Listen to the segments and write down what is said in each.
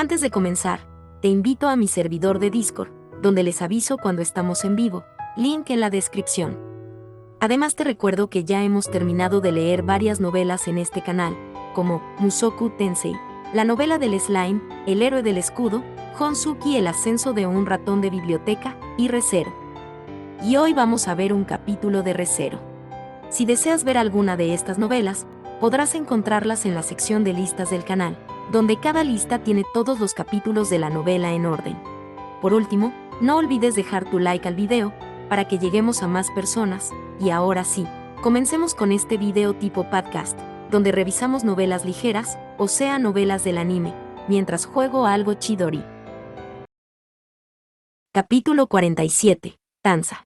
Antes de comenzar, te invito a mi servidor de Discord, donde les aviso cuando estamos en vivo, link en la descripción. Además te recuerdo que ya hemos terminado de leer varias novelas en este canal, como Mushoku Tensei, la novela del slime, El héroe del escudo, Honsuki, el ascenso de un ratón de biblioteca, y Re:Zero. Y hoy vamos a ver un capítulo de Re:Zero. Si deseas ver alguna de estas novelas, podrás encontrarlas en la sección de listas del canal, donde cada lista tiene todos los capítulos de la novela en orden. Por último, no olvides dejar tu like al video, para que lleguemos a más personas, y ahora sí, comencemos con este video tipo podcast, donde revisamos novelas ligeras, o sea novelas del anime, mientras juego a algo chidori. Capítulo 47. Tanza.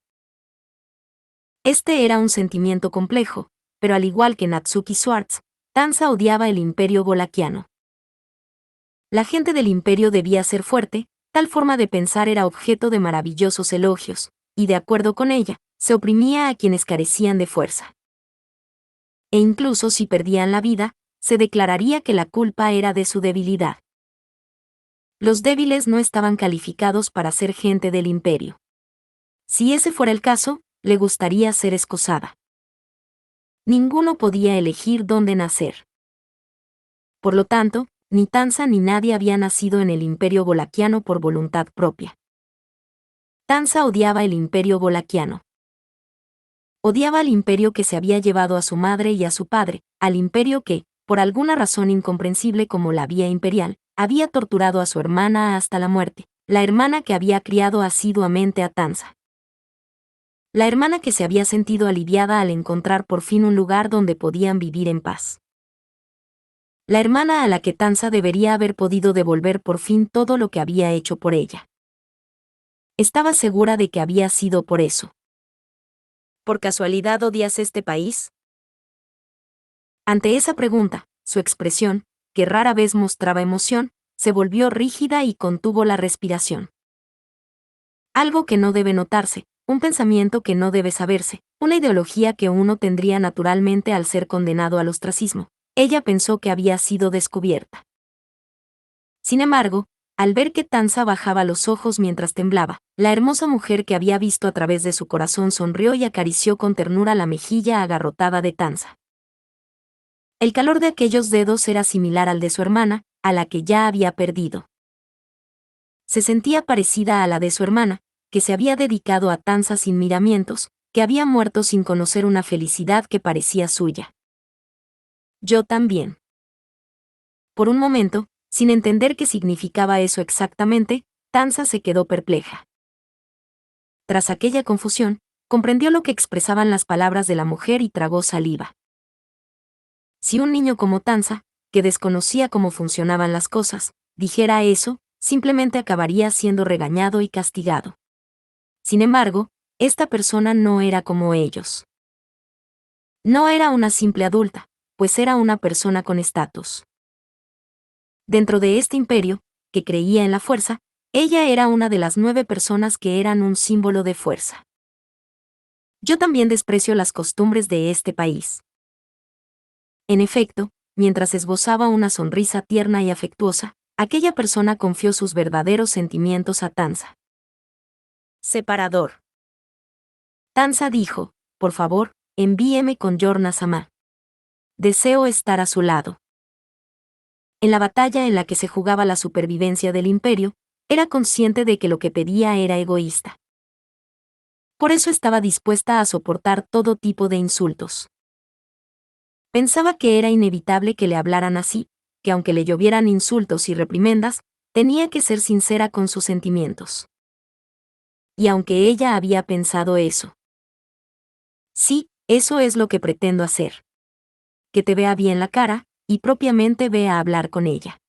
Este era un sentimiento complejo, pero al igual que Natsuki Swartz, Tanza odiaba el Imperio Bolaquiano. La gente del Imperio debía ser fuerte, tal forma de pensar era objeto de maravillosos elogios, y de acuerdo con ella, se oprimía a quienes carecían de fuerza. E incluso si perdían la vida, se declararía que la culpa era de su debilidad. Los débiles no estaban calificados para ser gente del Imperio. Si ese fuera el caso, le gustaría ser escozada. Ninguno podía elegir dónde nacer. Por lo tanto, ni Tanza ni nadie había nacido en el Imperio Bolaquiano por voluntad propia. Tanza odiaba el Imperio Bolaquiano. Odiaba al imperio que se había llevado a su madre y a su padre, al imperio que, por alguna razón incomprensible como la vía imperial, había torturado a su hermana hasta la muerte, la hermana que había criado asiduamente a Tanza. La hermana que se había sentido aliviada al encontrar por fin un lugar donde podían vivir en paz. La hermana a la que Tanza debería haber podido devolver por fin todo lo que había hecho por ella. Estaba segura de que había sido por eso. ¿Por casualidad odias este país? Ante esa pregunta, su expresión, que rara vez mostraba emoción, se volvió rígida y contuvo la respiración. Algo que no debe notarse, un pensamiento que no debe saberse, una ideología que uno tendría naturalmente al ser condenado al ostracismo. Ella pensó que había sido descubierta. Sin embargo, al ver que Tanza bajaba los ojos mientras temblaba, la hermosa mujer que había visto a través de su corazón sonrió y acarició con ternura la mejilla agarrotada de Tanza. El calor de aquellos dedos era similar al de su hermana, a la que ya había perdido. Se sentía parecida a la de su hermana, que se había dedicado a Tanza sin miramientos, que había muerto sin conocer una felicidad que parecía suya. Yo también. Por un momento, sin entender qué significaba eso exactamente, Tanza se quedó perpleja. Tras aquella confusión, comprendió lo que expresaban las palabras de la mujer y tragó saliva. Si un niño como Tanza, que desconocía cómo funcionaban las cosas, dijera eso, simplemente acabaría siendo regañado y castigado. Sin embargo, esta persona no era como ellos. No era una simple adulta, pues era una persona con estatus. Dentro de este imperio, que creía en la fuerza, ella era una de las 9 personas que eran un símbolo de fuerza. Yo también desprecio las costumbres de este país. En efecto, mientras esbozaba una sonrisa tierna y afectuosa, aquella persona confió sus verdaderos sentimientos a Tanza. Separador. Tanza dijo, por favor, envíeme con Yorna-sama. Deseo estar a su lado. En la batalla en la que se jugaba la supervivencia del imperio, era consciente de que lo que pedía era egoísta. Por eso estaba dispuesta a soportar todo tipo de insultos. Pensaba que era inevitable que le hablaran así, que aunque le llovieran insultos y reprimendas, tenía que ser sincera con sus sentimientos. Y aunque ella había pensado eso. Sí, eso es lo que pretendo hacer. Que te vea bien la cara, y propiamente ve a hablar con ella.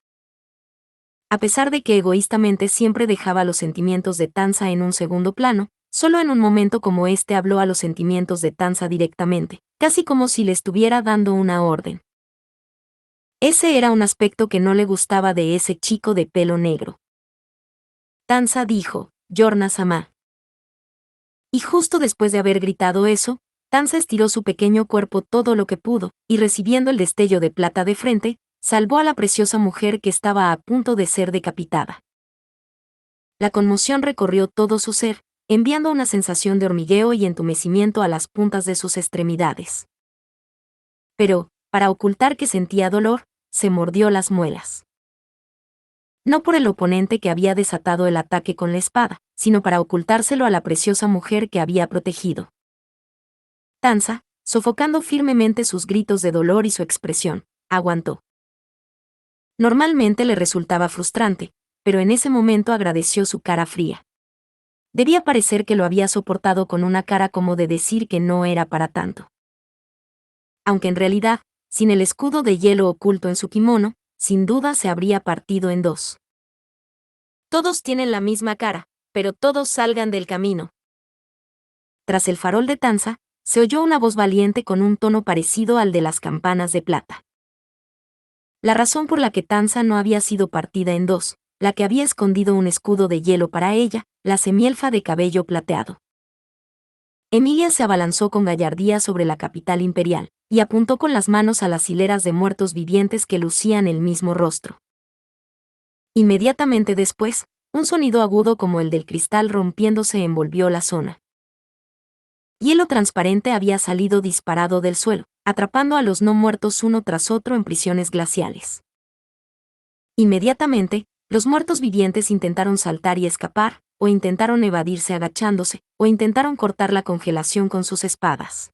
A pesar de que egoístamente siempre dejaba los sentimientos de Tanza en un segundo plano, solo en un momento como este habló a los sentimientos de Tanza directamente, casi como si le estuviera dando una orden. Ese era un aspecto que no le gustaba de ese chico de pelo negro. Tanza dijo, Yorna-sama. Y justo después de haber gritado eso, Tanza estiró su pequeño cuerpo todo lo que pudo, y recibiendo el destello de plata de frente, salvó a la preciosa mujer que estaba a punto de ser decapitada. La conmoción recorrió todo su ser, enviando una sensación de hormigueo y entumecimiento a las puntas de sus extremidades. Pero, para ocultar que sentía dolor, se mordió las muelas. No por el oponente que había desatado el ataque con la espada, sino para ocultárselo a la preciosa mujer que había protegido. Tanza, sofocando firmemente sus gritos de dolor y su expresión, aguantó. Normalmente le resultaba frustrante, pero en ese momento agradeció su cara fría. Debía parecer que lo había soportado con una cara como de decir que no era para tanto. Aunque en realidad, sin el escudo de hielo oculto en su kimono, sin duda se habría partido en dos. Todos tienen la misma cara, pero todos salgan del camino. Tras el farol de Tanza, se oyó una voz valiente con un tono parecido al de las campanas de plata. La razón por la que Tanza no había sido partida en dos, la que había escondido un escudo de hielo para ella, la semielfa de cabello plateado. Emilia se abalanzó con gallardía sobre la capital imperial, y apuntó con las manos a las hileras de muertos vivientes que lucían el mismo rostro. Inmediatamente después, un sonido agudo como el del cristal rompiéndose envolvió la zona. Hielo transparente había salido disparado del suelo, atrapando a los no muertos uno tras otro en prisiones glaciales. Inmediatamente, los muertos vivientes intentaron saltar y escapar, o intentaron evadirse agachándose, o intentaron cortar la congelación con sus espadas.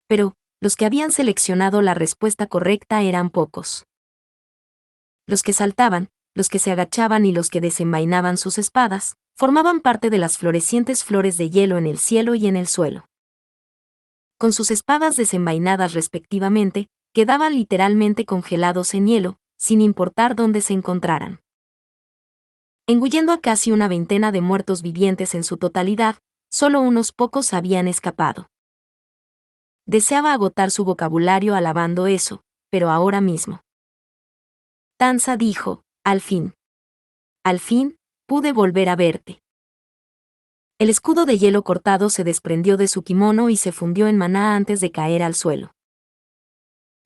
Pero, los que habían seleccionado la respuesta correcta eran pocos. Los que saltaban, los que se agachaban y los que desenvainaban sus espadas, formaban parte de las florecientes flores de hielo en el cielo y en el suelo. Con sus espadas desenvainadas respectivamente, quedaban literalmente congelados en hielo, sin importar dónde se encontraran. Engullendo a casi una veintena de muertos vivientes en su totalidad, solo unos pocos habían escapado. Deseaba agotar su vocabulario alabando eso, pero ahora mismo. Tanza dijo, al fin, pude volver a verte. El escudo de hielo cortado se desprendió de su kimono y se fundió en maná antes de caer al suelo.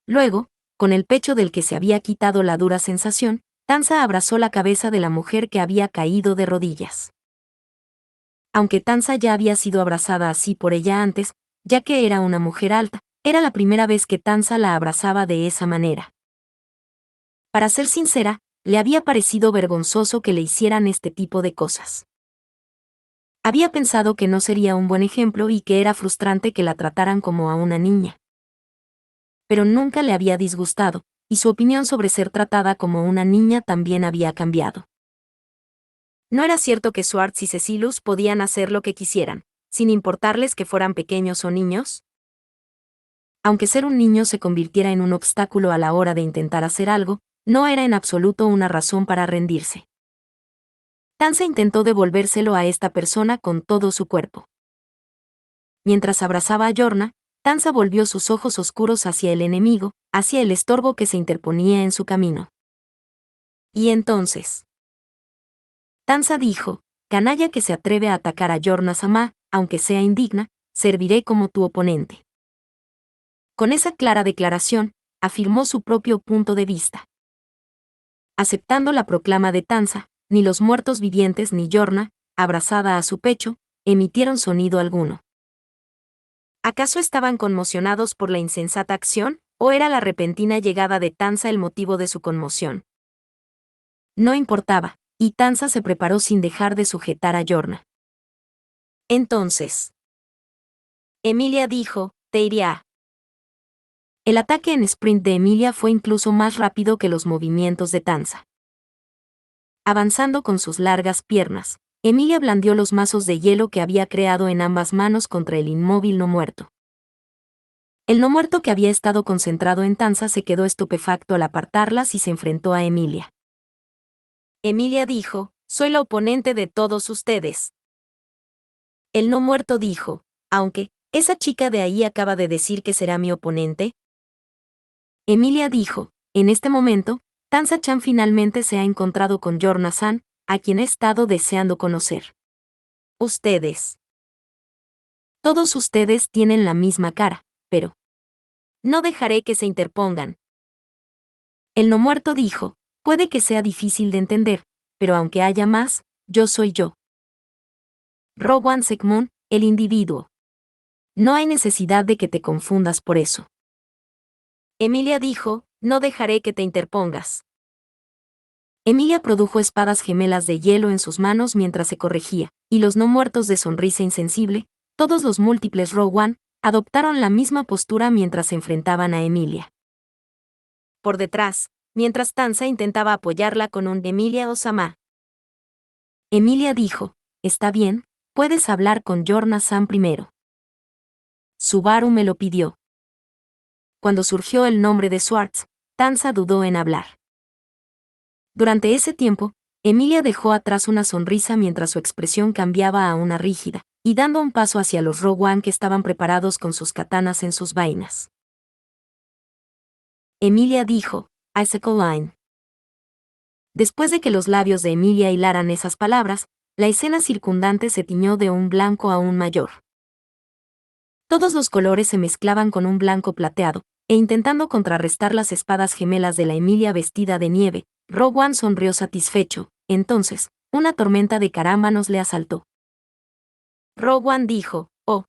Luego, con el pecho del que se había quitado la dura sensación, Tanza abrazó la cabeza de la mujer que había caído de rodillas. Aunque Tanza ya había sido abrazada así por ella antes, ya que era una mujer alta, era la primera vez que Tanza la abrazaba de esa manera. Para ser sincera, le había parecido vergonzoso que le hicieran este tipo de cosas. Había pensado que no sería un buen ejemplo y que era frustrante que la trataran como a una niña. Pero nunca le había disgustado, y su opinión sobre ser tratada como una niña también había cambiado. No era cierto que Swartz y Cecilus podían hacer lo que quisieran, sin importarles que fueran pequeños o niños. Aunque ser un niño se convirtiera en un obstáculo a la hora de intentar hacer algo, no era en absoluto una razón para rendirse. Tanza intentó devolvérselo a esta persona con todo su cuerpo. Mientras abrazaba a Yorna, Tanza volvió sus ojos oscuros hacia el enemigo, hacia el estorbo que se interponía en su camino. Y entonces, Tanza dijo, canalla que se atreve a atacar a Yorna-sama, aunque sea indigna, serviré como tu oponente. Con esa clara declaración, afirmó su propio punto de vista. Aceptando la proclama de Tanza, ni los muertos vivientes ni Yorna, abrazada a su pecho, emitieron sonido alguno. ¿Acaso estaban conmocionados por la insensata acción, o era la repentina llegada de Tanza el motivo de su conmoción? No importaba, y Tanza se preparó sin dejar de sujetar a Yorna. Entonces, Emilia dijo, te iría. El ataque en sprint de Emilia fue incluso más rápido que los movimientos de Tanza. Avanzando con sus largas piernas, Emilia blandió los mazos de hielo que había creado en ambas manos contra el inmóvil no muerto. El no muerto que había estado concentrado en Tanza se quedó estupefacto al apartarlas y se enfrentó a Emilia. Emilia dijo, soy la oponente de todos ustedes. El no muerto dijo, aunque, ¿esa chica de ahí acaba de decir que será mi oponente? Emilia dijo, en este momento, Tanza-chan finalmente se ha encontrado con Yorna-san, a quien he estado deseando conocer. Ustedes. Todos ustedes tienen la misma cara, pero no dejaré que se interpongan. El no muerto dijo, puede que sea difícil de entender, pero aunque haya más, yo soy yo. Rowan Segmon, el individuo. No hay necesidad de que te confundas por eso. Emilia dijo, no dejaré que te interpongas. Emilia produjo espadas gemelas de hielo en sus manos mientras se corregía, y los no muertos de sonrisa insensible, todos los múltiples Rowan, adoptaron la misma postura mientras se enfrentaban a Emilia. Por detrás, mientras Tanza intentaba apoyarla con un Emilia Osama. Emilia dijo, está bien, puedes hablar con Jorna-san primero. Subaru me lo pidió. Cuando surgió el nombre de Swartz, Tanza dudó en hablar. Durante ese tiempo, Emilia dejó atrás una sonrisa mientras su expresión cambiaba a una rígida, y dando un paso hacia los Rowan que estaban preparados con sus katanas en sus vainas. Emilia dijo, Icicle Line. Después de que los labios de Emilia hilaran esas palabras, la escena circundante se tiñó de un blanco aún mayor. Todos los colores se mezclaban con un blanco plateado, e intentando contrarrestar las espadas gemelas de la Emilia vestida de nieve, Rowan sonrió satisfecho. Entonces, una tormenta de carámbanos le asaltó. Rowan dijo, oh.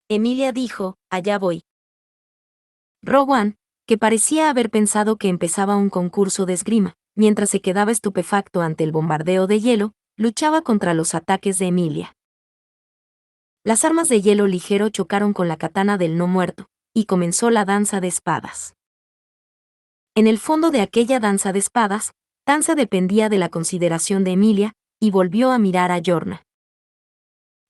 Emilia dijo, allá voy. Rowan, que parecía haber pensado que empezaba un concurso de esgrima, mientras se quedaba estupefacto ante el bombardeo de hielo, luchaba contra los ataques de Emilia. Las armas de hielo ligero chocaron con la katana del no muerto, y comenzó la danza de espadas. En el fondo de aquella danza de espadas, Tanza dependía de la consideración de Emilia, y volvió a mirar a Jorna.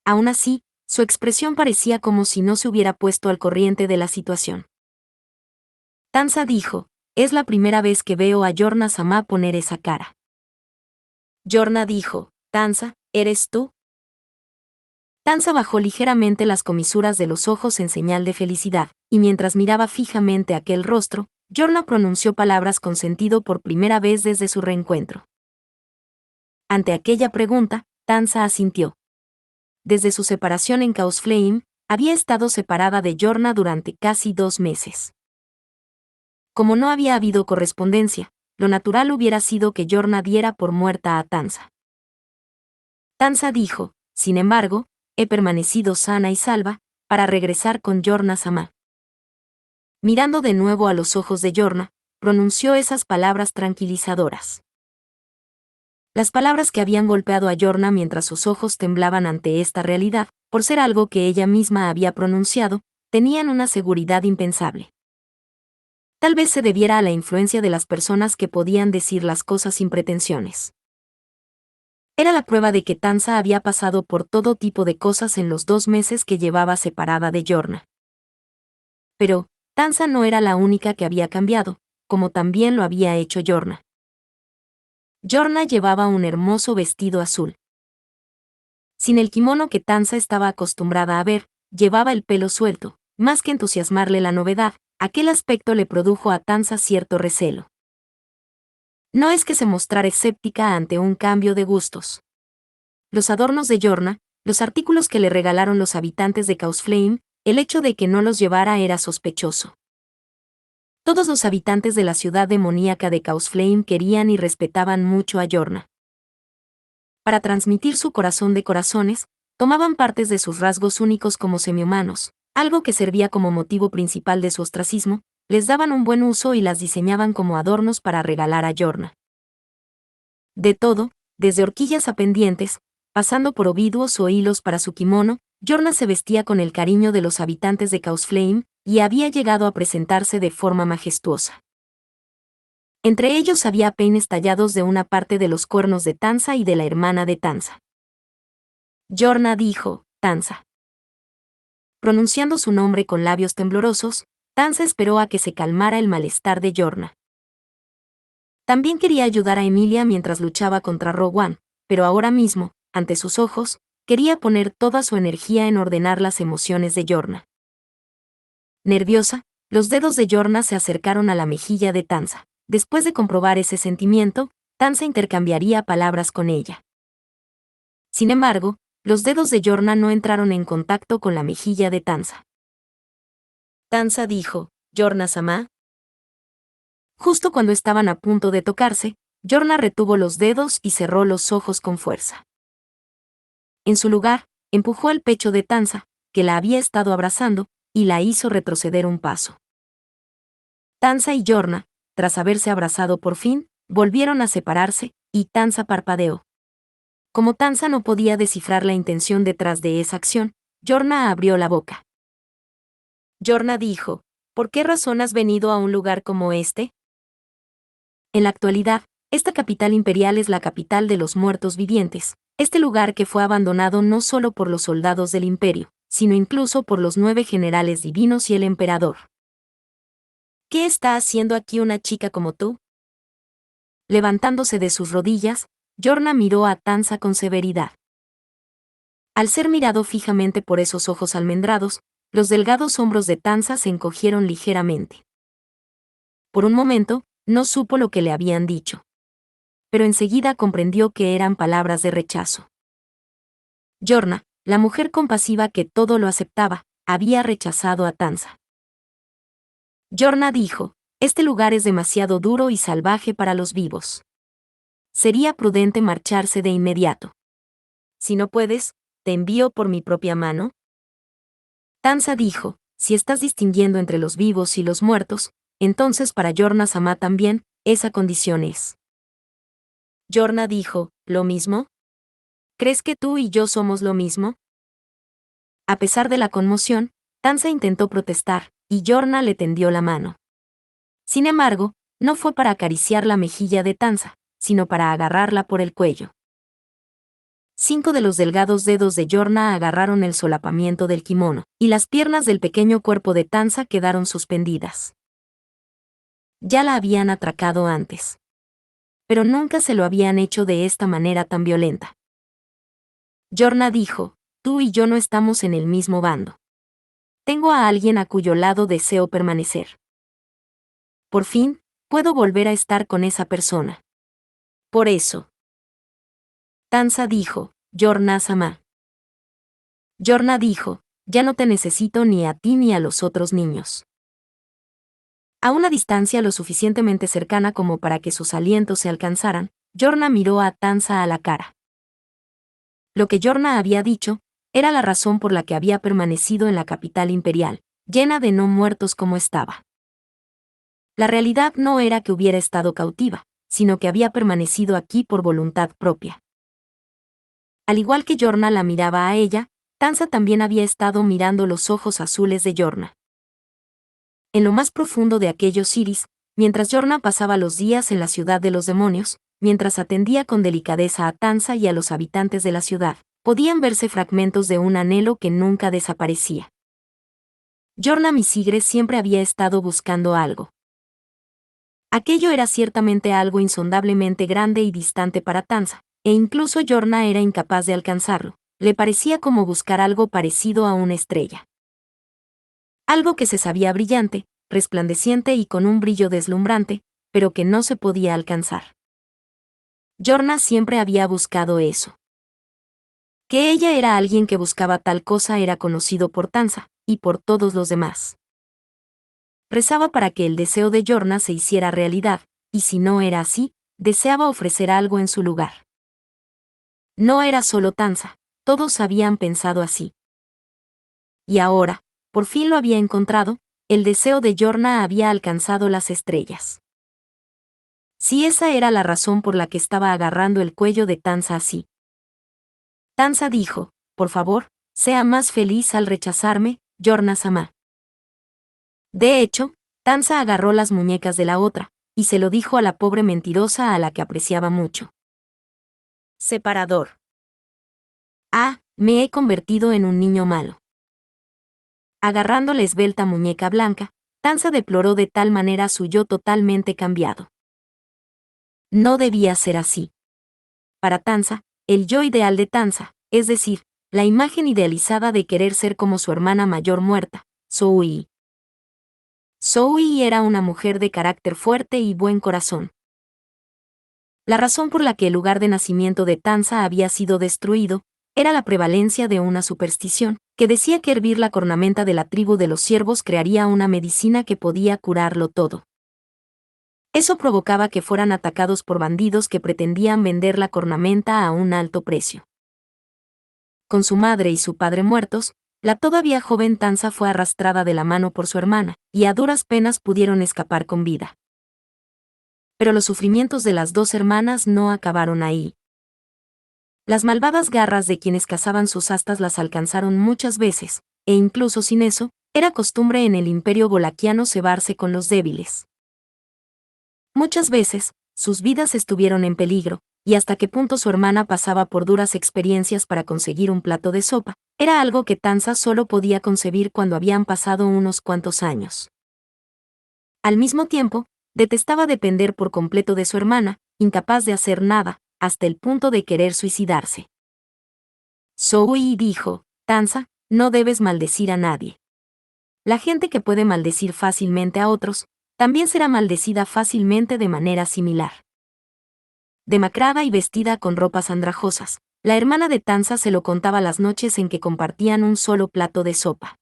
Aún así, su expresión parecía como si no se hubiera puesto al corriente de la situación. Tanza dijo, es la primera vez que veo a Jorna-sama poner esa cara. Jorna dijo, Tanza, ¿eres tú? Tanza bajó ligeramente las comisuras de los ojos en señal de felicidad, y mientras miraba fijamente aquel rostro, Jorna pronunció palabras con sentido por primera vez desde su reencuentro. Ante aquella pregunta, Tanza asintió. Desde su separación en Chaos Flame, había estado separada de Jorna durante casi 2 meses. Como no había habido correspondencia, lo natural hubiera sido que Jorna diera por muerta a Tanza. Tanza dijo, sin embargo, he permanecido sana y salva, para regresar con Jorna-sama. Mirando de nuevo a los ojos de Jorna, pronunció esas palabras tranquilizadoras. Las palabras que habían golpeado a Jorna mientras sus ojos temblaban ante esta realidad, por ser algo que ella misma había pronunciado, tenían una seguridad impensable. Tal vez se debiera a la influencia de las personas que podían decir las cosas sin pretensiones. Era la prueba de que Tanza había pasado por todo tipo de cosas en los 2 meses que llevaba separada de Jorna. Pero, Tanza no era la única que había cambiado, como también lo había hecho Jorna. Jorna llevaba un hermoso vestido azul. Sin el kimono que Tanza estaba acostumbrada a ver, llevaba el pelo suelto. Más que entusiasmarle la novedad, aquel aspecto le produjo a Tanza cierto recelo. No es que se mostrara escéptica ante un cambio de gustos. Los adornos de Jorna, los artículos que le regalaron los habitantes de Chaos Flame, el hecho de que no los llevara era sospechoso. Todos los habitantes de la ciudad demoníaca de Chaos Flame querían y respetaban mucho a Jorna. Para transmitir su corazón de corazones, tomaban partes de sus rasgos únicos como semihumanos, algo que servía como motivo principal de su ostracismo, les daban un buen uso y las diseñaban como adornos para regalar a Jorna. De todo, desde horquillas a pendientes, pasando por oviduos o hilos para su kimono, Jorna se vestía con el cariño de los habitantes de Chaos Flame, y había llegado a presentarse de forma majestuosa. Entre ellos había peines tallados de una parte de los cuernos de Tanza y de la hermana de Tanza. Jorna dijo, Tanza. Pronunciando su nombre con labios temblorosos, Tanza esperó a que se calmara el malestar de Jorna. También quería ayudar a Emilia mientras luchaba contra Rowan, pero ahora mismo, ante sus ojos, quería poner toda su energía en ordenar las emociones de Jorna. Nerviosa, los dedos de Jorna se acercaron a la mejilla de Tanza. Después de comprobar ese sentimiento, Tanza intercambiaría palabras con ella. Sin embargo, los dedos de Jorna no entraron en contacto con la mejilla de Tanza. Tanza dijo, Jorna-sama. Justo cuando estaban a punto de tocarse, Yorna retuvo los dedos y cerró los ojos con fuerza. En su lugar, empujó el pecho de Tanza, que la había estado abrazando, y la hizo retroceder un paso. Tanza y Yorna, tras haberse abrazado por fin, volvieron a separarse, y Tanza parpadeó. Como Tanza no podía descifrar la intención detrás de esa acción, Yorna abrió la boca. Yorna dijo, ¿por qué razón has venido a un lugar como este? En la actualidad, esta capital imperial es la capital de los muertos vivientes, este lugar que fue abandonado no solo por los soldados del imperio, sino incluso por los 9 generales divinos y el emperador. ¿Qué está haciendo aquí una chica como tú? Levantándose de sus rodillas, Yorna miró a Tanza con severidad. Al ser mirado fijamente por esos ojos almendrados, los delgados hombros de Tanza se encogieron ligeramente. Por un momento, no supo lo que le habían dicho. Pero enseguida comprendió que eran palabras de rechazo. Yorna, la mujer compasiva que todo lo aceptaba, había rechazado a Tanza. Yorna dijo, este lugar es demasiado duro y salvaje para los vivos. Sería prudente marcharse de inmediato. Si no puedes, te envío por mi propia mano. Tanza dijo, si estás distinguiendo entre los vivos y los muertos, entonces para Yorna Sama también, esa condición es. Yorna dijo, ¿lo mismo? ¿Crees que tú y yo somos lo mismo? A pesar de la conmoción, Tanza intentó protestar, y Yorna le tendió la mano. Sin embargo, no fue para acariciar la mejilla de Tanza, sino para agarrarla por el cuello. 5 de los delgados dedos de Yorna agarraron el solapamiento del kimono, y las piernas del pequeño cuerpo de Tanza quedaron suspendidas. Ya la habían atracado antes. Pero nunca se lo habían hecho de esta manera tan violenta. Yorna dijo, tú y yo no estamos en el mismo bando. Tengo a alguien a cuyo lado deseo permanecer. Por fin, puedo volver a estar con esa persona. Por eso. Tanza dijo, Yorna Sama. Yorna dijo, ya no te necesito ni a ti ni a los otros niños. A una distancia lo suficientemente cercana como para que sus alientos se alcanzaran, Yorna miró a Tanza a la cara. Lo que Yorna había dicho, era la razón por la que había permanecido en la capital imperial, llena de no muertos como estaba. La realidad no era que hubiera estado cautiva, sino que había permanecido aquí por voluntad propia. Al igual que Yorna la miraba a ella, Tanza también había estado mirando los ojos azules de Yorna. En lo más profundo de aquellos iris, mientras Yorna pasaba los días en la ciudad de los demonios, mientras atendía con delicadeza a Tanza y a los habitantes de la ciudad, podían verse fragmentos de un anhelo que nunca desaparecía. Yorna Misigre siempre había estado buscando algo. Aquello era ciertamente algo insondablemente grande y distante para Tanza, e incluso Yorna era incapaz de alcanzarlo. Le parecía como buscar algo parecido a una estrella. Algo que se sabía brillante, resplandeciente y con un brillo deslumbrante, pero que no se podía alcanzar. Yorna siempre había buscado eso. Que ella era alguien que buscaba tal cosa era conocido por Tanza, y por todos los demás. Rezaba para que el deseo de Yorna se hiciera realidad, y si no era así, deseaba ofrecer algo en su lugar. No era solo Tanza, todos habían pensado así. Y ahora, por fin lo había encontrado, el deseo de Yorna había alcanzado las estrellas. Si esa era la razón por la que estaba agarrando el cuello de Tanza así. Tanza dijo, por favor, sea más feliz al rechazarme, Yorna Sama. De hecho, Tanza agarró las muñecas de la otra, y se lo dijo a la pobre mentirosa a la que apreciaba mucho. Separador. Ah, me he convertido en un niño malo. Agarrando la esbelta muñeca blanca, Tanza deploró de tal manera su yo totalmente cambiado. No debía ser así. Para Tanza, el yo ideal de Tanza, es decir, la imagen idealizada de querer ser como su hermana mayor muerta, Zoe. Zoe era una mujer de carácter fuerte y buen corazón. La razón por la que el lugar de nacimiento de Tanza había sido destruido, era la prevalencia de una superstición, que decía que hervir la cornamenta de la tribu de los ciervos crearía una medicina que podía curarlo todo. Eso provocaba que fueran atacados por bandidos que pretendían vender la cornamenta a un alto precio. Con su madre y su padre muertos, la todavía joven Tansa fue arrastrada de la mano por su hermana, y a duras penas pudieron escapar con vida. Pero los sufrimientos de las dos hermanas no acabaron ahí. Las malvadas garras de quienes cazaban sus astas las alcanzaron muchas veces, e incluso sin eso, era costumbre en el imperio bolaquiano cebarse con los débiles. Muchas veces, sus vidas estuvieron en peligro, y hasta qué punto su hermana pasaba por duras experiencias para conseguir un plato de sopa, era algo que Tansa solo podía concebir cuando habían pasado unos cuantos años. Al mismo tiempo, detestaba depender por completo de su hermana, incapaz de hacer nada, hasta el punto de querer suicidarse. Zoe dijo: Tansa, no debes maldecir a nadie. La gente que puede maldecir fácilmente a otros, también será maldecida fácilmente de manera similar. Demacrada y vestida con ropas andrajosas, la hermana de Tansa se lo contaba las noches en que compartían un solo plato de sopa.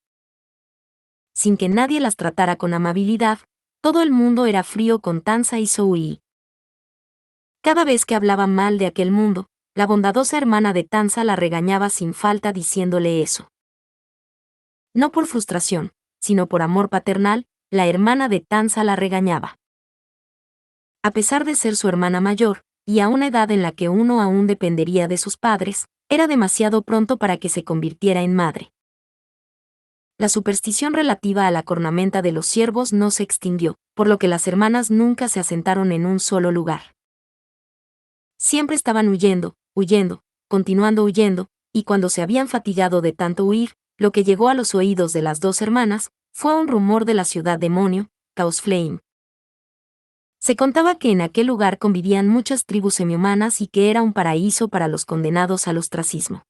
Sin que nadie las tratara con amabilidad, todo el mundo era frío con Tansa y Zoe. Cada vez que hablaba mal de aquel mundo, la bondadosa hermana de Tansa la regañaba sin falta diciéndole eso. No por frustración, sino por amor paternal, la hermana de Tansa la regañaba. A pesar de ser su hermana mayor, y a una edad en la que uno aún dependería de sus padres, era demasiado pronto para que se convirtiera en madre. La superstición relativa a la cornamenta de los siervos no se extinguió, por lo que las hermanas nunca se asentaron en un solo lugar. Siempre estaban huyendo, continuando huyendo, y cuando se habían fatigado de tanto huir, lo que llegó a los oídos de las dos hermanas fue un rumor de la ciudad demonio, Chaos Flame. Se contaba que en aquel lugar convivían muchas tribus semihumanas y que era un paraíso para los condenados al ostracismo.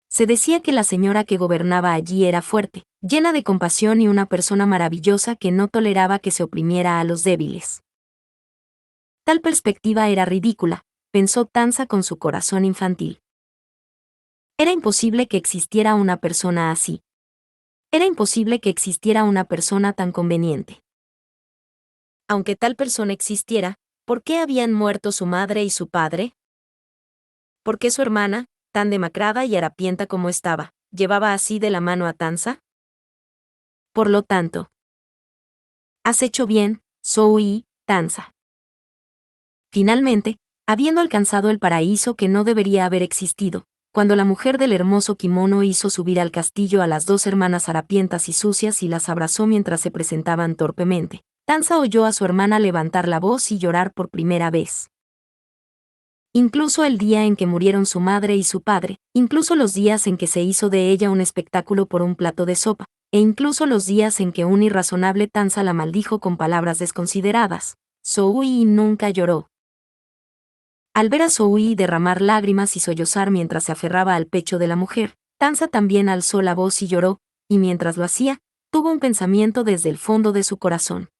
Se decía que la señora que gobernaba allí era fuerte, llena de compasión y una persona maravillosa que no toleraba que se oprimiera a los débiles. Tal perspectiva era ridícula, pensó Tansa con su corazón infantil. Era imposible que existiera una persona así. Era imposible que existiera una persona tan conveniente. Aunque tal persona existiera, ¿por qué habían muerto su madre y su padre? ¿Por qué su hermana, tan demacrada y harapienta como estaba, llevaba así de la mano a Tansa? Por lo tanto, has hecho bien, Zoe, Tansa. Finalmente, habiendo alcanzado el paraíso que no debería haber existido, cuando la mujer del hermoso kimono hizo subir al castillo a las dos hermanas harapientas y sucias y las abrazó mientras se presentaban torpemente, Tansa oyó a su hermana levantar la voz y llorar por primera vez. Incluso el día en que murieron su madre y su padre, incluso los días en que se hizo de ella un espectáculo por un plato de sopa, e incluso los días en que un irrazonable Tansa la maldijo con palabras desconsideradas, Zoe nunca lloró. Al ver a Zoe derramar lágrimas y sollozar mientras se aferraba al pecho de la mujer, Tansa también alzó la voz y lloró, y mientras lo hacía, tuvo un pensamiento desde el fondo de su corazón.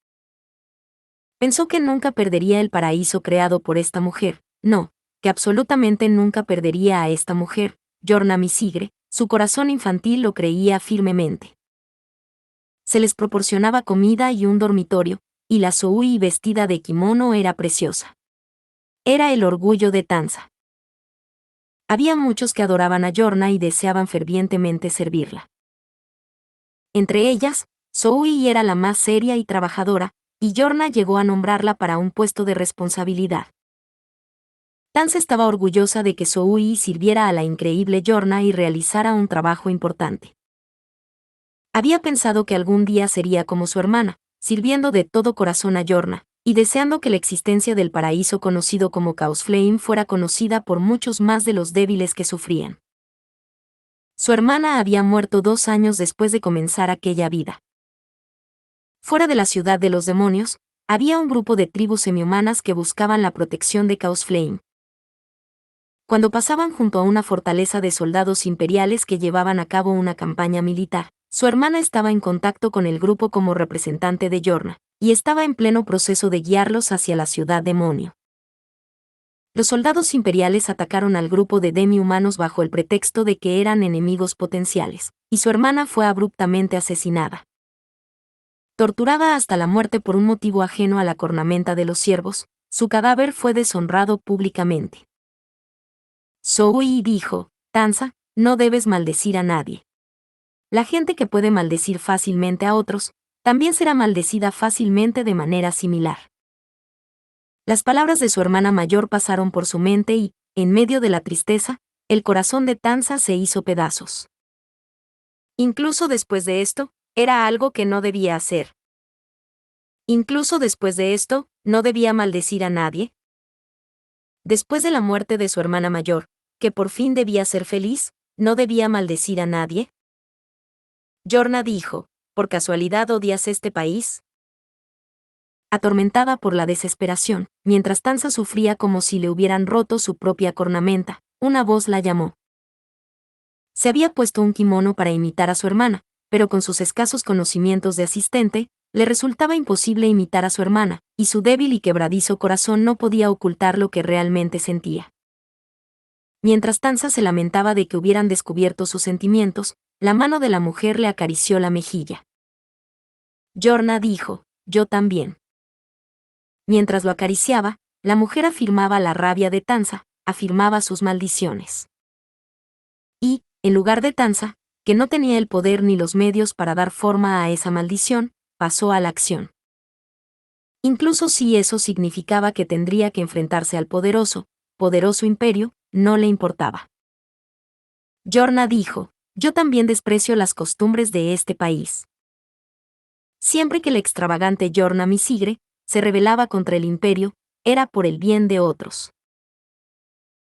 Pensó que nunca perdería el paraíso creado por esta mujer, no, que absolutamente nunca perdería a esta mujer, Yorna Misigre, su corazón infantil lo creía firmemente. Se les proporcionaba comida y un dormitorio, y la Zoe vestida de kimono era preciosa. Era el orgullo de Tansa. Había muchos que adoraban a Yorna y deseaban fervientemente servirla. Entre ellas, Zoe era la más seria y trabajadora, y Yorna llegó a nombrarla para un puesto de responsabilidad. Tansa estaba orgullosa de que Zoe sirviera a la increíble Yorna y realizara un trabajo importante. Había pensado que algún día sería como su hermana, sirviendo de todo corazón a Yorna, y deseando que la existencia del paraíso conocido como Chaos Flame fuera conocida por muchos más de los débiles que sufrían. Su hermana había muerto 2 años después de comenzar aquella vida. Fuera de la ciudad de los demonios, había un grupo de tribus semihumanas que buscaban la protección de Chaos Flame. Cuando pasaban junto a una fortaleza de soldados imperiales que llevaban a cabo una campaña militar, su hermana estaba en contacto con el grupo como representante de Yorna, y estaba en pleno proceso de guiarlos hacia la ciudad demonio. Los soldados imperiales atacaron al grupo de demi-humanos bajo el pretexto de que eran enemigos potenciales, y su hermana fue abruptamente asesinada. Torturada hasta la muerte por un motivo ajeno a la cornamenta de los siervos, su cadáver fue deshonrado públicamente. Zhou dijo: Tanza, no debes maldecir a nadie. La gente que puede maldecir fácilmente a otros, también será maldecida fácilmente de manera similar. Las palabras de su hermana mayor pasaron por su mente y, en medio de la tristeza, el corazón de Tanza se hizo pedazos. Incluso después de esto, era algo que no debía hacer. Incluso después de esto, no debía maldecir a nadie. Después de la muerte de su hermana mayor, que por fin debía ser feliz, no debía maldecir a nadie. Yorna dijo: ¿por casualidad odias este país? Atormentada por la desesperación, mientras Tanza sufría como si le hubieran roto su propia cornamenta, una voz la llamó. Se había puesto un kimono para imitar a su hermana, pero con sus escasos conocimientos de asistente, le resultaba imposible imitar a su hermana, y su débil y quebradizo corazón no podía ocultar lo que realmente sentía. Mientras Tanza se lamentaba de que hubieran descubierto sus sentimientos, la mano de la mujer le acarició la mejilla. Yorna dijo: yo también. Mientras lo acariciaba, la mujer afirmaba la rabia de Tanza, afirmaba sus maldiciones. Y, en lugar de Tanza, que no tenía el poder ni los medios para dar forma a esa maldición, pasó a la acción. Incluso si eso significaba que tendría que enfrentarse al poderoso imperio, no le importaba. Yorna dijo: yo también desprecio las costumbres de este país. Siempre que la extravagante Yorna Misigre se rebelaba contra el imperio, era por el bien de otros.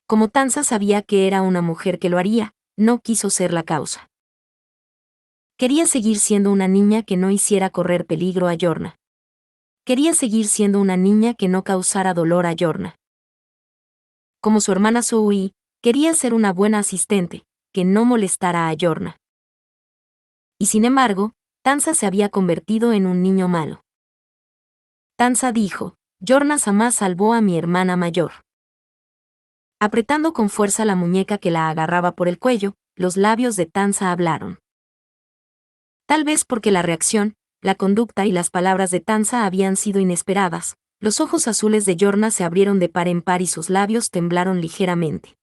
Como Tanza sabía que era una mujer que lo haría, no quiso ser la causa. Quería seguir siendo una niña que no hiciera correr peligro a Yorna. Quería seguir siendo una niña que no causara dolor a Yorna. Como su hermana Zhou, quería ser una buena asistente, que no molestara a Yorna. Y sin embargo, Tanza se había convertido en un niño malo. Tanza dijo: Yorna-sama salvó a mi hermana mayor. Apretando con fuerza la muñeca que la agarraba por el cuello, los labios de Tanza hablaron. Tal vez porque la reacción, la conducta y las palabras de Tanza habían sido inesperadas, los ojos azules de Yorna se abrieron de par en par y sus labios temblaron ligeramente.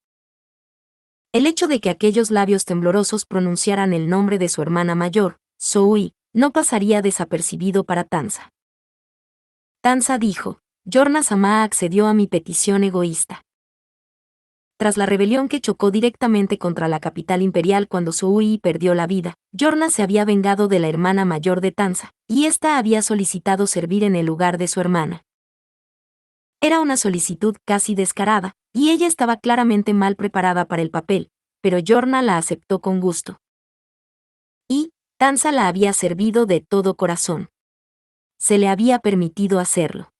El hecho de que aquellos labios temblorosos pronunciaran el nombre de su hermana mayor, Zhou, no pasaría desapercibido para Tanza. Tanza dijo: Yorna-sama accedió a mi petición egoísta. Tras la rebelión que chocó directamente contra la capital imperial cuando Zhou perdió la vida, Yorna se había vengado de la hermana mayor de Tanza, y ésta había solicitado servir en el lugar de su hermana. Era una solicitud casi descarada, y ella estaba claramente mal preparada para el papel, pero Yorna la aceptó con gusto. Y Tanza la había servido de todo corazón. Se le había permitido hacerlo.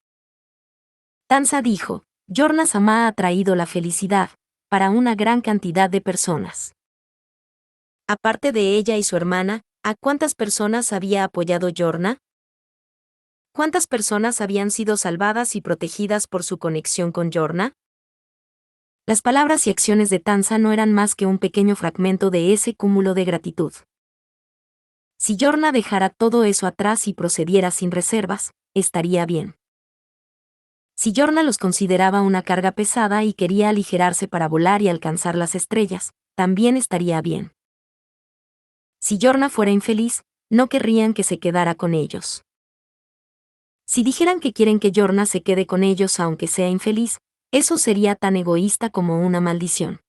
Tanza dijo: Yorna-sama ha traído la felicidad para una gran cantidad de personas. Aparte de ella y su hermana, ¿a cuántas personas había apoyado Yorna? ¿Cuántas personas habían sido salvadas y protegidas por su conexión con Yorna? Las palabras y acciones de Tanza no eran más que un pequeño fragmento de ese cúmulo de gratitud. Si Yorna dejara todo eso atrás y procediera sin reservas, estaría bien. Si Yorna los consideraba una carga pesada y quería aligerarse para volar y alcanzar las estrellas, también estaría bien. Si Yorna fuera infeliz, no querrían que se quedara con ellos. Si dijeran que quieren que Yorna se quede con ellos aunque sea infeliz, eso sería tan egoísta como una maldición.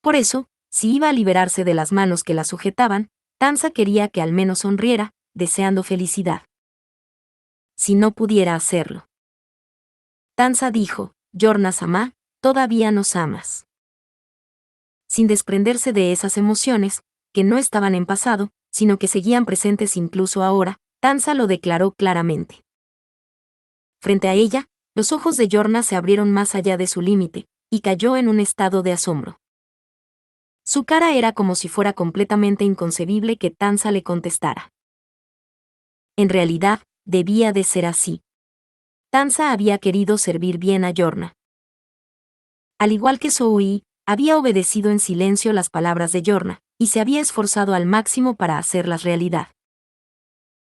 Por eso, si iba a liberarse de las manos que la sujetaban, Tanza quería que al menos sonriera, deseando felicidad. Si no pudiera hacerlo. Tanza dijo: Yorna-sama, todavía nos amas. Sin desprenderse de esas emociones, que no estaban en pasado, sino que seguían presentes incluso ahora, Tanza lo declaró claramente. Frente a ella, los ojos de Yorna se abrieron más allá de su límite, y cayó en un estado de asombro. Su cara era como si fuera completamente inconcebible que Tanza le contestara. En realidad, debía de ser así. Tanza había querido servir bien a Yorna. Al igual que Zhou, había obedecido en silencio las palabras de Yorna, y se había esforzado al máximo para hacerlas realidad.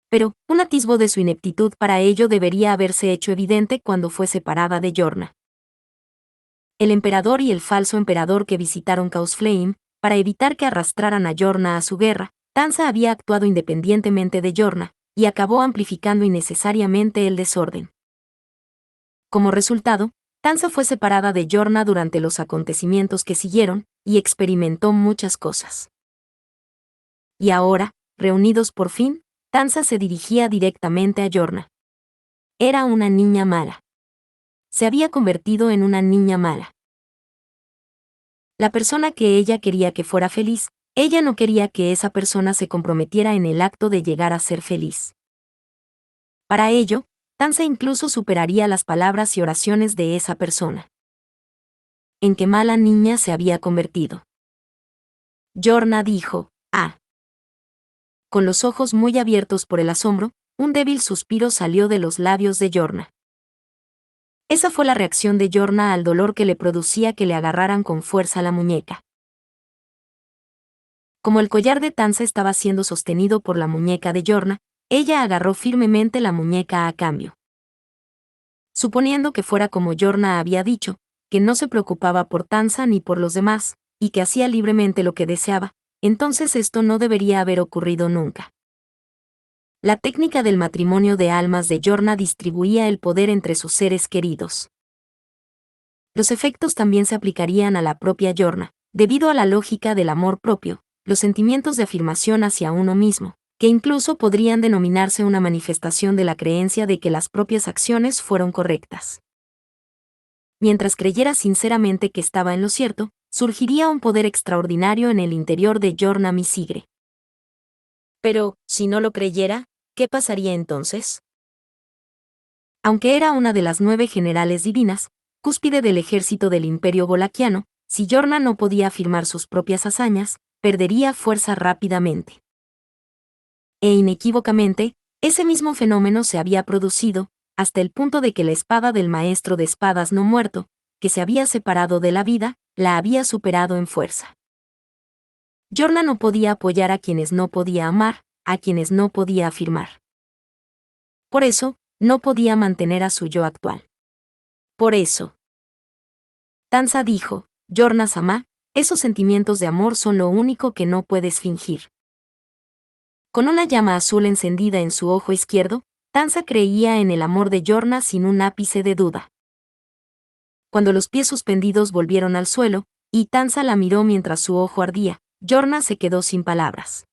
Pero, un atisbo de su ineptitud para ello debería haberse hecho evidente cuando fue separada de Yorna. El emperador y el falso emperador que visitaron Causflame, para evitar que arrastraran a Yorna a su guerra, Tansa había actuado independientemente de Yorna, y acabó amplificando innecesariamente el desorden. Como resultado, Tansa fue separada de Yorna durante los acontecimientos que siguieron, y experimentó muchas cosas. Y ahora, reunidos por fin, Tansa se dirigía directamente a Yorna. Era una niña mala. Se había convertido en una niña mala. La persona que ella quería que fuera feliz, ella no quería que esa persona se comprometiera en el acto de llegar a ser feliz. Para ello, Tansa incluso superaría las palabras y oraciones de esa persona. ¿En qué mala niña se había convertido? Yorna dijo, «Ah». Con los ojos muy abiertos por el asombro, un débil suspiro salió de los labios de Yorna. Esa fue la reacción de Yorna al dolor que le producía que le agarraran con fuerza la muñeca. Como el collar de Tansa estaba siendo sostenido por la muñeca de Yorna, ella agarró firmemente la muñeca a cambio. Suponiendo que fuera como Yorna había dicho, que no se preocupaba por Tansa ni por los demás, y que hacía libremente lo que deseaba, entonces esto no debería haber ocurrido nunca. La técnica del matrimonio de almas de Yorna distribuía el poder entre sus seres queridos. Los efectos también se aplicarían a la propia Yorna, debido a la lógica del amor propio, los sentimientos de afirmación hacia uno mismo, que incluso podrían denominarse una manifestación de la creencia de que las propias acciones fueron correctas. Mientras creyera sinceramente que estaba en lo cierto, surgiría un poder extraordinario en el interior de Yorna Misigre. Pero, si no lo creyera, ¿qué pasaría entonces? Aunque era una de las 9 generales divinas, cúspide del ejército del Imperio Golaquiano, si Yorna no podía afirmar sus propias hazañas, perdería fuerza rápidamente. E inequívocamente, ese mismo fenómeno se había producido, hasta el punto de que la espada del maestro de espadas no muerto, que se había separado de la vida, la había superado en fuerza. Yorna no podía apoyar a quienes no podía amar, a quienes no podía afirmar. Por eso, no podía mantener a su yo actual. Por eso. Tansa dijo, Yorna-sama, esos sentimientos de amor son lo único que no puedes fingir. Con una llama azul encendida en su ojo izquierdo, Tansa creía en el amor de Yorna sin un ápice de duda. Cuando los pies suspendidos volvieron al suelo, y Tansa la miró mientras su ojo ardía, Yorna se quedó sin palabras.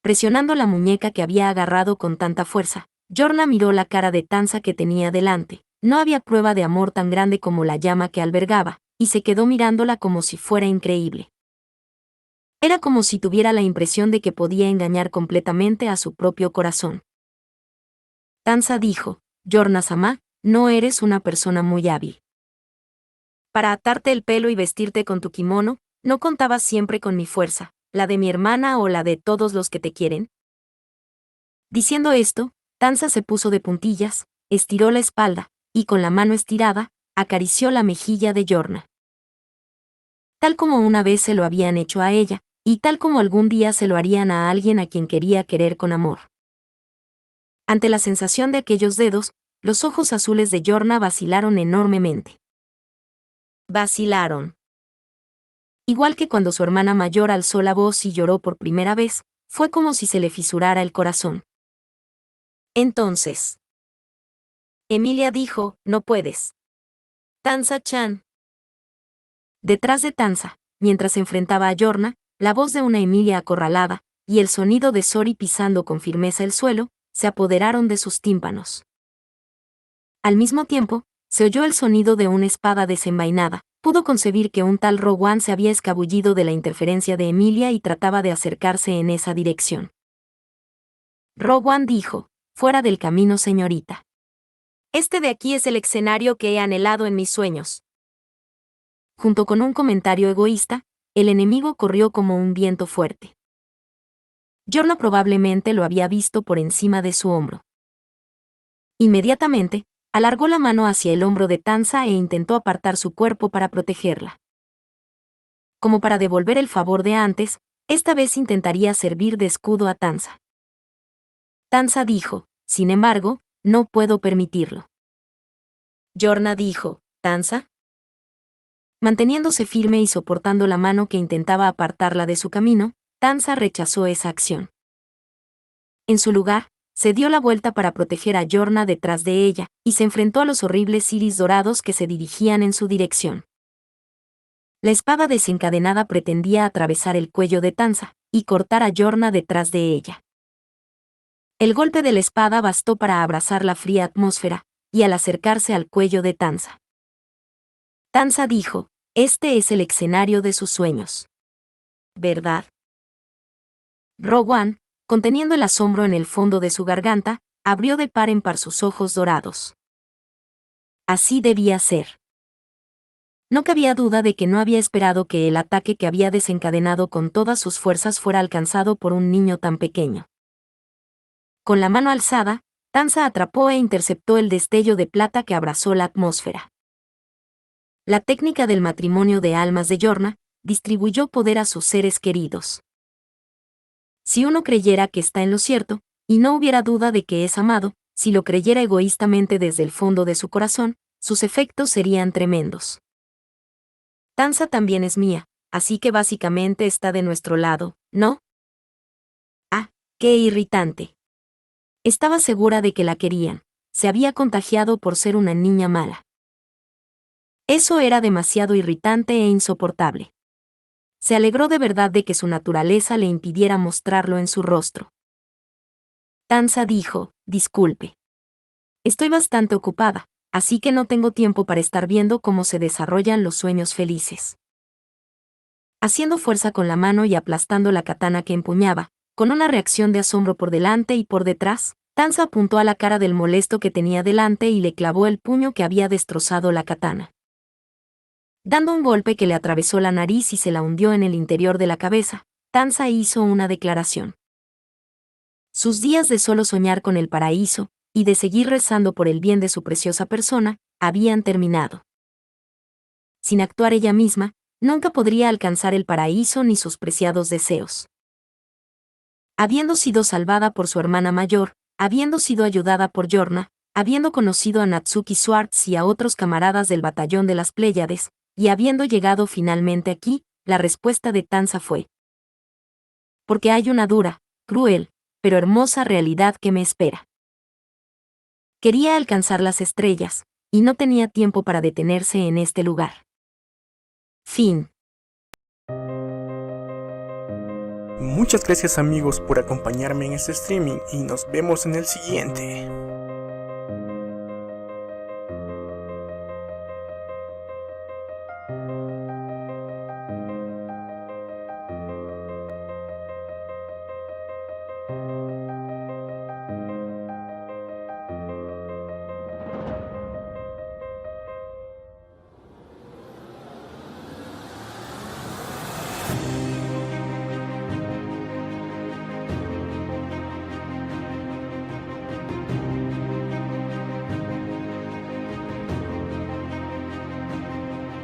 Presionando la muñeca que había agarrado con tanta fuerza, Yorna miró la cara de Tansa que tenía delante. No había prueba de amor tan grande como la llama que albergaba, y se quedó mirándola como si fuera increíble. Era como si tuviera la impresión de que podía engañar completamente a su propio corazón. Tansa dijo, Yorna-sama, no eres una persona muy hábil. Para atarte el pelo y vestirte con tu kimono, no contabas siempre con mi fuerza, la de mi hermana o la de todos los que te quieren. Diciendo esto, Tansa se puso de puntillas, estiró la espalda, y con la mano estirada, acarició la mejilla de Yorna. Tal como una vez se lo habían hecho a ella, y tal como algún día se lo harían a alguien a quien quería querer con amor. Ante la sensación de aquellos dedos, los ojos azules de Yorna vacilaron enormemente. Vacilaron. Igual que cuando su hermana mayor alzó la voz y lloró por primera vez, fue como si se le fisurara el corazón. Entonces, Emilia dijo, no puedes. Tansa-chan. Detrás de Tansa, mientras se enfrentaba a Yorna, la voz de una Emilia acorralada, y el sonido de Sori pisando con firmeza el suelo, se apoderaron de sus tímpanos. Al mismo tiempo, se oyó el sonido de una espada desenvainada. Pudo concebir que un tal Rowan se había escabullido de la interferencia de Emilia y trataba de acercarse en esa dirección. Rowan dijo, fuera del camino, señorita. Este de aquí es el escenario que he anhelado en mis sueños. Junto con un comentario egoísta, el enemigo corrió como un viento fuerte. Yorna probablemente lo había visto por encima de su hombro. Inmediatamente, alargó la mano hacia el hombro de Tansa e intentó apartar su cuerpo para protegerla. Como para devolver el favor de antes, esta vez intentaría servir de escudo a Tansa. Tansa dijo, sin embargo, no puedo permitirlo. Yorna dijo, Tansa. Manteniéndose firme y soportando la mano que intentaba apartarla de su camino, Tansa rechazó esa acción. En su lugar, se dio la vuelta para proteger a Yorna detrás de ella, y se enfrentó a los horribles iris dorados que se dirigían en su dirección. La espada desencadenada pretendía atravesar el cuello de Tansa, y cortar a Yorna detrás de ella. El golpe de la espada bastó para abrazar la fría atmósfera, y al acercarse al cuello de Tansa. Tansa dijo, este es el escenario de sus sueños. ¿Verdad? Rowan, conteniendo el asombro en el fondo de su garganta, abrió de par en par sus ojos dorados. Así debía ser. No cabía duda de que no había esperado que el ataque que había desencadenado con todas sus fuerzas fuera alcanzado por un niño tan pequeño. Con la mano alzada, Tansa atrapó e interceptó el destello de plata que abrazó la atmósfera. La técnica del matrimonio de almas de Yorna distribuyó poder a sus seres queridos. Si uno creyera que está en lo cierto, y no hubiera duda de que es amado, si lo creyera egoístamente desde el fondo de su corazón, sus efectos serían tremendos. Tansa también es mía, así que básicamente está de nuestro lado, ¿no? Ah, qué irritante. Estaba segura de que la querían, se había contagiado por ser una niña mala. Eso era demasiado irritante e insoportable. Se alegró de verdad de que su naturaleza le impidiera mostrarlo en su rostro. Tansa dijo, disculpe. Estoy bastante ocupada, así que no tengo tiempo para estar viendo cómo se desarrollan los sueños felices. Haciendo fuerza con la mano y aplastando la katana que empuñaba, con una reacción de asombro por delante y por detrás, Tansa apuntó a la cara del molesto que tenía delante y le clavó el puño que había destrozado la katana. Dando un golpe que le atravesó la nariz y se la hundió en el interior de la cabeza, Tansa hizo una declaración. Sus días de solo soñar con el paraíso, y de seguir rezando por el bien de su preciosa persona, habían terminado. Sin actuar ella misma, nunca podría alcanzar el paraíso ni sus preciados deseos. Habiendo sido salvada por su hermana mayor, habiendo sido ayudada por Yorna, habiendo conocido a Natsuki Swartz y a otros camaradas del batallón de las Pléyades, y habiendo llegado finalmente aquí, la respuesta de Tansa fue: porque hay una dura, cruel, pero hermosa realidad que me espera. Quería alcanzar las estrellas, y no tenía tiempo para detenerse en este lugar. Fin. Muchas gracias amigos por acompañarme en este streaming y nos vemos en el siguiente.